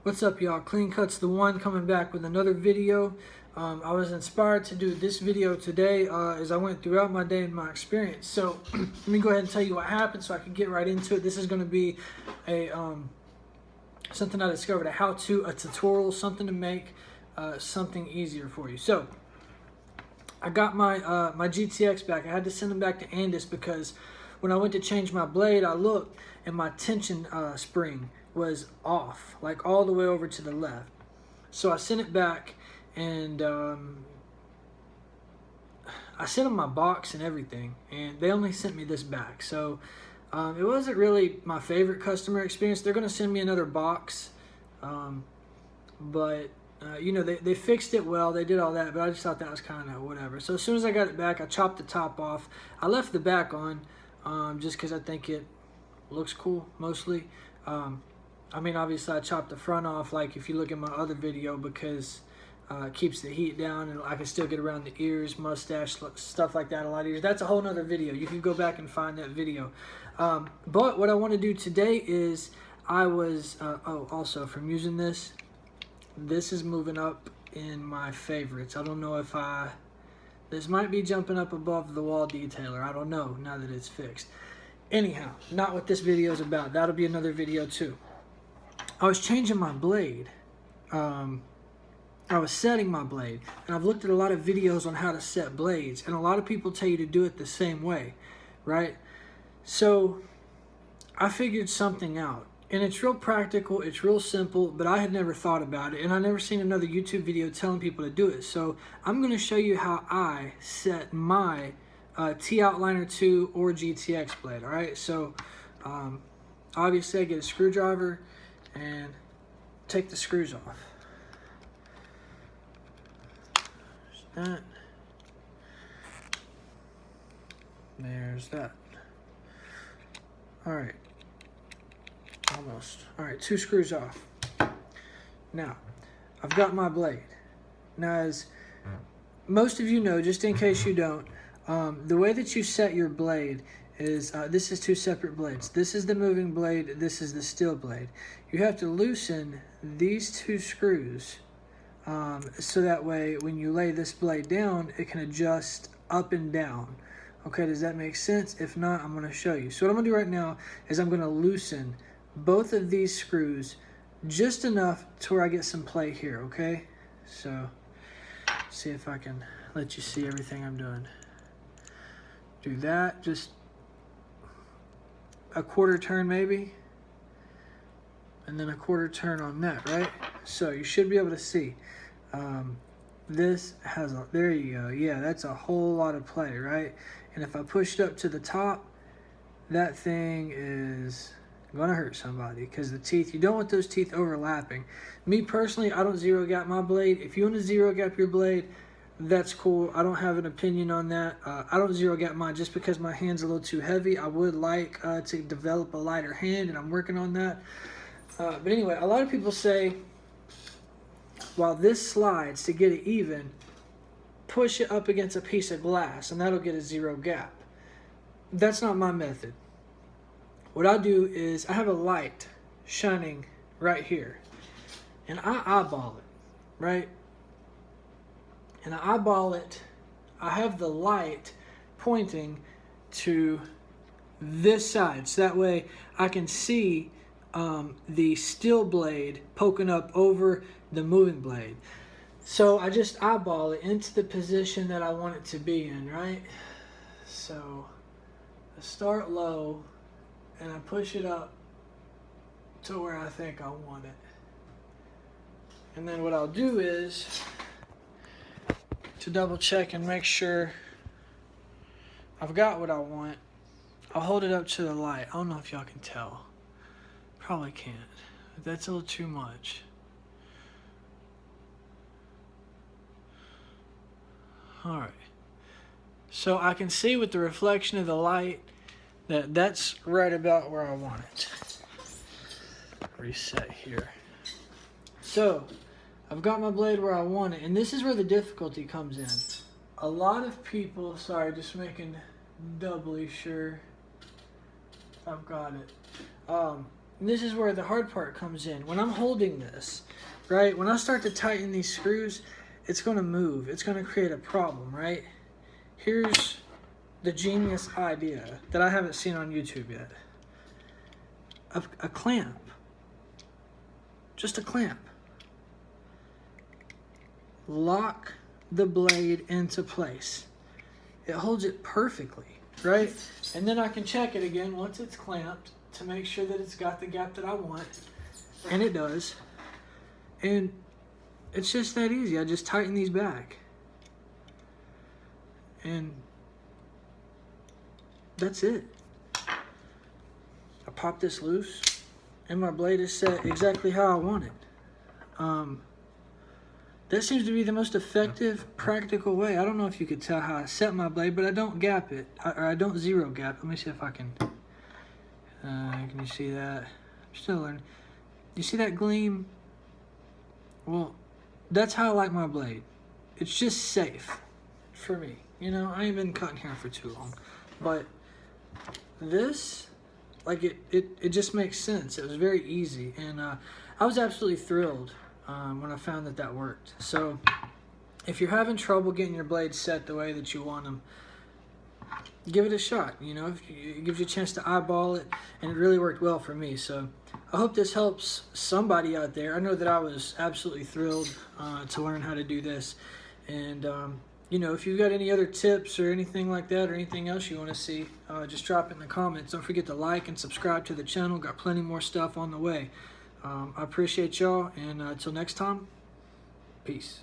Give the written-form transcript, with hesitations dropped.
What's up, y'all? Clean Cuts the One coming back with another video. I was inspired to do this video today as I went throughout my day and my experience. So let me go ahead and tell you what happened so I can get right into it. This is going to be a something I discovered, a how-to, a tutorial, something to make something easier for you. So I got my my GTX back. I had to send them back to Andis because when I went to change my blade, I looked and my tension spring was off, like all the way over to the left. So I sent it back, and I sent them my box and everything, and they only sent me this back. So it wasn't really my favorite customer experience. They're going to send me another box, but you know, they fixed it well. They did all that, but I just thought that was kind of whatever. So as soon as I got it back, I chopped the top off. I left the back on just because I think it looks cool, mostly. I mean, obviously, I chopped the front off, like if you look at my other video, because it keeps the heat down, and I can still get around the ears, mustache, stuff like that a lot easier. That's a whole nother video. You can go back and find that video. But what I want to do today is I was, also from using this is moving up in my favorites. I don't know if this might be jumping up above the wall detailer. I don't know now that it's fixed. Anyhow, not what this video is about. That'll be another video too. I was changing my blade. I was setting my blade, and I've looked at a lot of videos on how to set blades, and a lot of people tell you to do it the same way, right? So I figured something out, and it's real practical, it's real simple, but I had never thought about it, and I've never seen another YouTube video telling people to do it. So I'm going to show you how I set my T-Outliner 2 or GTX blade, all right? So obviously I get a screwdriver and take the screws off. There's that. There's that. All right. Almost. All right, 2 screws off. Now, I've got my blade. Now, as most of you know, just in case you don't, the way that you set your blade is, this is 2 separate blades. This is the moving blade, this is the steel blade. You have to loosen these 2 screws so that way when you lay this blade down, it can adjust up and down. Okay, does that make sense? If not, I'm going to show you. So what I'm going to do right now is I'm going to loosen both of these screws just enough to where I get some play here, okay? So, see if I can let you see everything I'm doing. Do that, just a quarter turn maybe, and then a quarter turn on that, right? So you should be able to see. This has a, there you go, yeah, that's a whole lot of play, right? And if I push it up to the top, that thing is gonna hurt somebody, because the teeth, you don't want those teeth overlapping. Me personally, I don't zero gap my blade. If you want to zero gap your blade, that's cool. I don't have an opinion on that. I don't zero gap mine just because my hand's a little too heavy. I would like to develop a lighter hand, and I'm working on that. But anyway, a lot of people say, while this slides, to get it even, push it up against a piece of glass, and that'll get a zero gap. That's not my method. What I do is I have a light shining right here, and I eyeball it, right? And I eyeball it. I have the light pointing to this side, so that way I can see the steel blade poking up over the moving blade. So I just eyeball it into the position that I want it to be in, right? So I start low, and I push it up to where I think I want it. And then what I'll do is, to double check and make sure I've got what I want, I'll hold it up to the light. I don't know if y'all can tell. Probably can't. That's a little too much. Alright. So I can see with the reflection of the light that that's right about where I want it. Reset here. So I've got my blade where I want it, and this is where the difficulty comes in. A lot of people, sorry, just making doubly sure I've got it. this is where the hard part comes in. When I'm holding this, right, when I start to tighten these screws, it's going to move. It's going to create a problem, right? Here's the genius idea that I haven't seen on YouTube yet. A clamp. Just a clamp. Lock the blade into place. It holds it perfectly, right? And then I can check it again once it's clamped to make sure that it's got the gap that I want. And it does. And it's just that easy. I just tighten these back. And that's it. I pop this loose and my blade is set exactly how I want it. That seems to be the most effective, practical way. I don't know if you could tell how I set my blade, but I don't gap it, or I don't zero gap. Let me see if I can. Can you see that? I'm still learning. You see that gleam? Well, that's how I like my blade. It's just safe for me. You know, I ain't been cutting hair for too long, but this, like it just makes sense. It was very easy, and I was absolutely thrilled when I found that that worked. So if you're having trouble getting your blades set the way that you want them, give it a shot. You know, it gives you a chance to eyeball it, and it really worked well for me. So I hope this helps somebody out there. I know that I was absolutely thrilled to learn how to do this. And you know, if you've got any other tips or anything like that, or anything else you want to see, just drop it in the comments. Don't forget to like and subscribe to the channel. Got plenty more stuff on the way. I appreciate y'all, and until next time, peace.